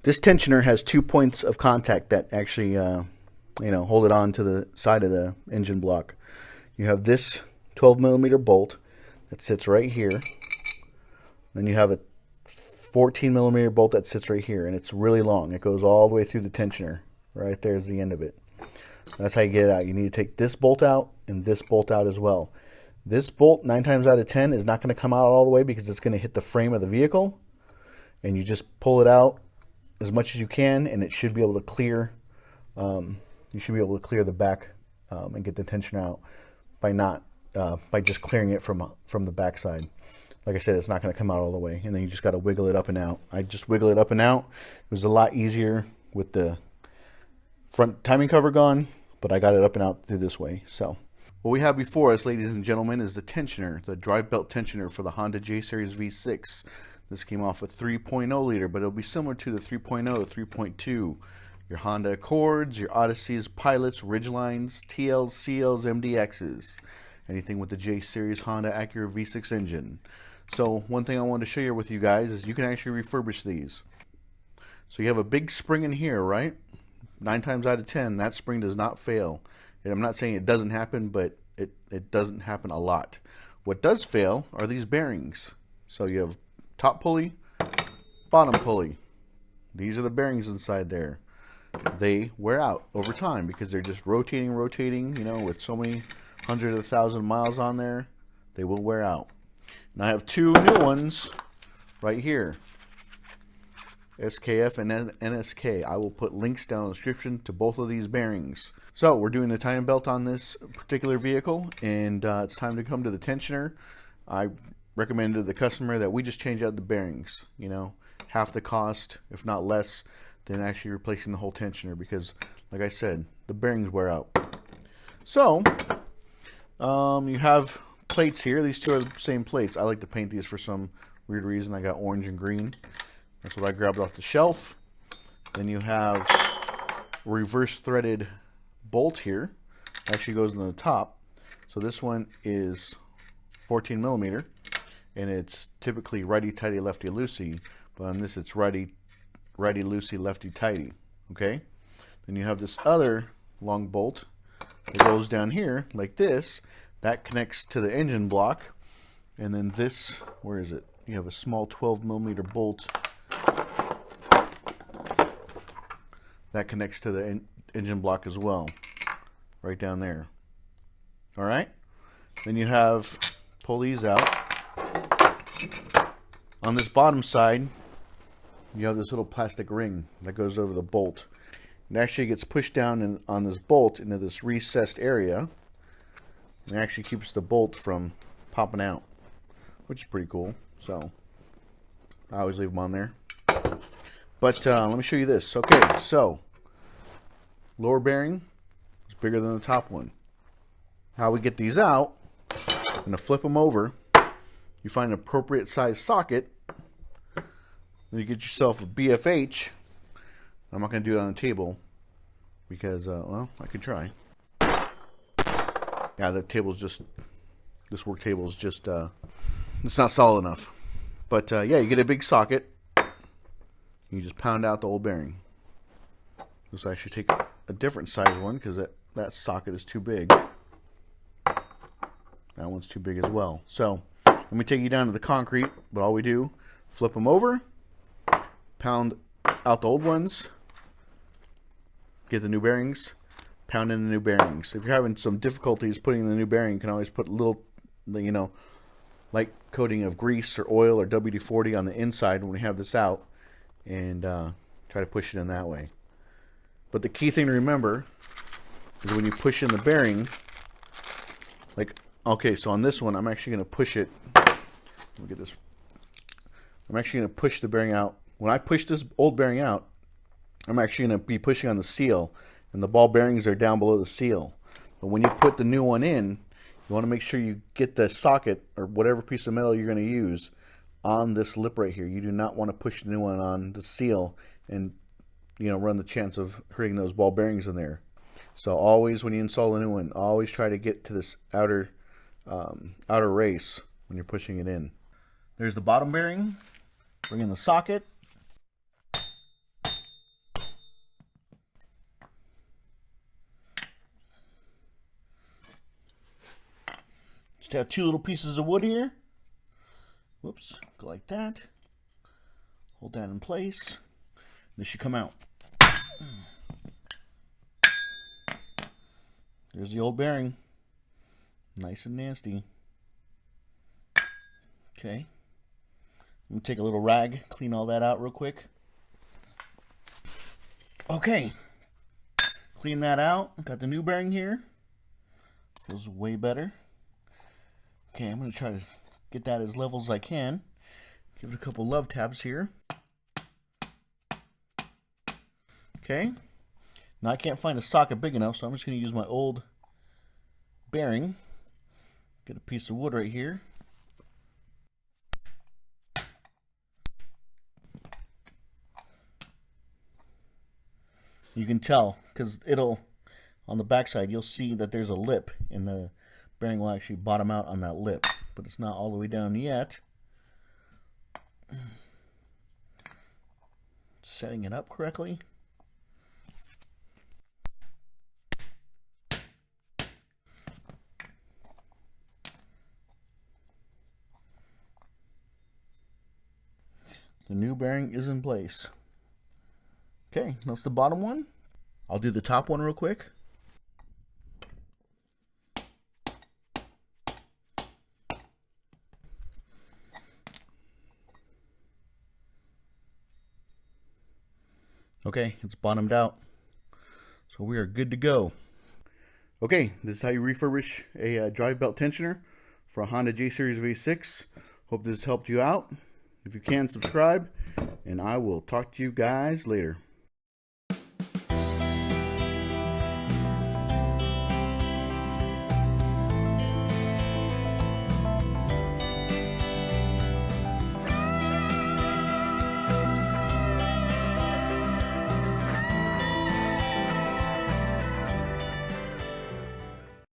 This tensioner has 2 points of contact that actually, hold it on to the side of the engine block. You have this 12 millimeter bolt that sits right here. Then you have a 14 millimeter bolt that sits right here, and it's really long. It goes all the way through the tensioner. Right there's the end of it. That's how you get it out. You need to take this bolt out and this bolt out as well. This bolt, 9 times out of 10, is not going to come out all the way because it's going to hit the frame of the vehicle. And you just pull it out as much as you can, and it should be able to clear. You should be able to clear the back and get the tension out by just clearing it from the back side. Like I said, it's not going to come out all the way, and then you just got to wiggle it up and out. I just wiggle it up and out. It was a lot easier with the front timing cover gone, but I got it up and out through this way. So what we have before us, ladies and gentlemen, is the tensioner, the drive belt tensioner for the Honda J Series V6. This came off a 3.0 liter, but it'll be similar to the 3.0, 3.2. Your Honda Accords, your Odysseys, Pilots, Ridgelines, TLs, CLs, MDXs. Anything with the J Series Honda Acura V6 engine. So one thing I wanted to share with you guys is you can actually refurbish these. So you have a big spring in here, right? 9 times out of 10, that spring does not fail. And I'm not saying it doesn't happen, but it doesn't happen a lot. What does fail are these bearings. So you have top pulley, bottom pulley. These are the bearings inside there. They wear out over time because they're just rotating, with so many hundreds of thousand miles on there, they will wear out. And I have 2 new ones right here. SKF and NSK. I will put links down in the description to both of these bearings. So we're doing the timing belt on this particular vehicle, and it's time to come to the tensioner. I recommended to the customer that we just change out the bearings, half the cost, if not less, than actually replacing the whole tensioner because, like I said, the bearings wear out. So, you have plates here. These two are the same plates. I like to paint these for some weird reason. I got orange and green. That's what I grabbed off the shelf. Then you have a reverse threaded bolt here. Actually goes in the top. So this one is 14 millimeter. And it's typically righty-tighty, lefty-loosey, but on this it's righty-loosey, lefty-tighty, okay? Then you have this other long bolt that goes down here like this. That connects to the engine block. And then this, where is it? You have a small 12 millimeter bolt that connects to the engine block as well, right down there. All right? Then you have, pull these out. On this bottom side, you have this little plastic ring that goes over the bolt. It actually gets pushed down on this bolt into this recessed area. And it actually keeps the bolt from popping out, which is pretty cool. So I always leave them on there. But let me show you this. Okay, so lower bearing is bigger than the top one. How we get these out, I'm going to flip them over. You find an appropriate size socket. Then you get yourself a BFH. I'm not going to do it on the table because, well, I could try. Yeah, the table's just, this work table is just, it's not solid enough. But, yeah, you get a big socket. You just pound out the old bearing. Let's actually take a different size one because that socket is too big. That one's too big as well. So, let me take you down to the concrete, but all we do, flip them over, pound out the old ones, get the new bearings, pound in the new bearings. If you're having some difficulties putting in the new bearing, you can always put a little, light coating of grease or oil or WD-40 on the inside when we have this out, and try to push it in that way. But the key thing to remember is when you push in the bearing, okay, so on this one, I'm actually going to push it. Look at this. I'm actually going to push the bearing out. When I push this old bearing out, I'm actually going to be pushing on the seal, and the ball bearings are down below the seal. But when you put the new one in, you want to make sure you get the socket or whatever piece of metal you're going to use on this lip right here. You do not want to push the new one on the seal and run the chance of hurting those ball bearings in there. So always when you install a new one, always try to get to this outer race when you're pushing it in. There's the bottom bearing. Bring in the socket. Just have two little pieces of wood here. Whoops, go like that. Hold that in place. This should come out. There's the old bearing. Nice and nasty. Okay. Let me take a little rag, clean all that out real quick. Okay. Clean that out. Got the new bearing here. Feels way better. Okay, I'm going to try to get that as level as I can. Give it a couple love taps here. Okay. Now I can't find a socket big enough, so I'm just going to use my old bearing. Get a piece of wood right here. You can tell because it'll, on the backside, you'll see that there's a lip, and the bearing will actually bottom out on that lip, but it's not all the way down yet. Setting it up correctly. The new bearing is in place. Okay, that's the bottom one. I'll do the top one real quick. Okay, it's bottomed out. So we are good to go. Okay, this is how you refurbish a drive belt tensioner for a Honda J Series V6. Hope this helped you out. If you can, subscribe, and I will talk to you guys later.